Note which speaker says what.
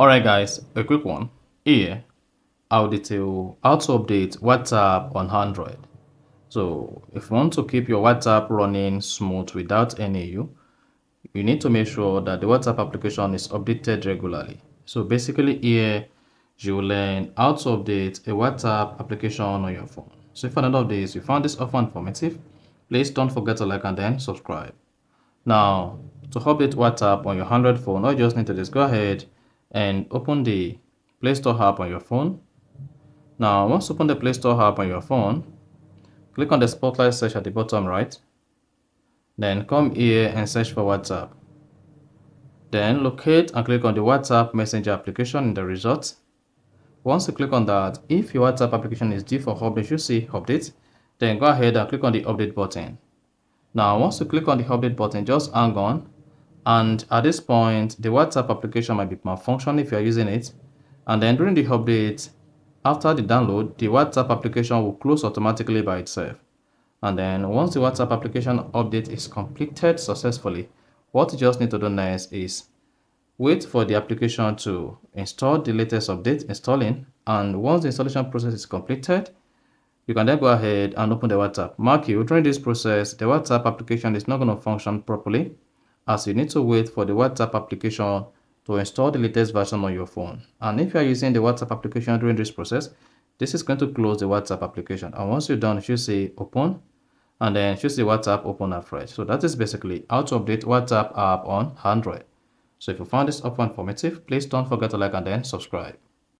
Speaker 1: Alright guys, a quick one. Here, I'll detail how to update WhatsApp on Android. So if you want to keep your WhatsApp running smooth without any issue, you need to make sure that the WhatsApp application is updated regularly. So basically here, you learn how to update a WhatsApp application on your phone. So if none of this, you found this offer informative, please don't forget to like and then subscribe. Now, to update WhatsApp on your Android phone, all you just need to do is go ahead and open the Play Store app on your phone. Now, once you open the Play Store app on your phone, click on the Spotlight search at the bottom right. Then come here and search for WhatsApp. Then locate and click on the WhatsApp Messenger application in the results. Once you click on that, if your WhatsApp application is due for update, you see update, then go ahead and click on the update button. Now, once you click on the update button, just hang on. And at this point, the WhatsApp application might be malfunctioning if you're using it. And then during the update, after the download, the WhatsApp application will close automatically by itself. And then once the WhatsApp application update is completed successfully, what you just need to do next is wait for the application to install the latest update installing. And once the installation process is completed, you can then go ahead and open the WhatsApp. Mark you, during this process, the WhatsApp application is not going to function properly, as you need to wait for the WhatsApp application to install the latest version on your phone. And if you are using the WhatsApp application during this process, this is going to close the WhatsApp application. And once you're done, you should say open, and then you should see WhatsApp open afresh. So that is basically how to update WhatsApp app on Android. So if you found this offer informative, please don't forget to like and then subscribe.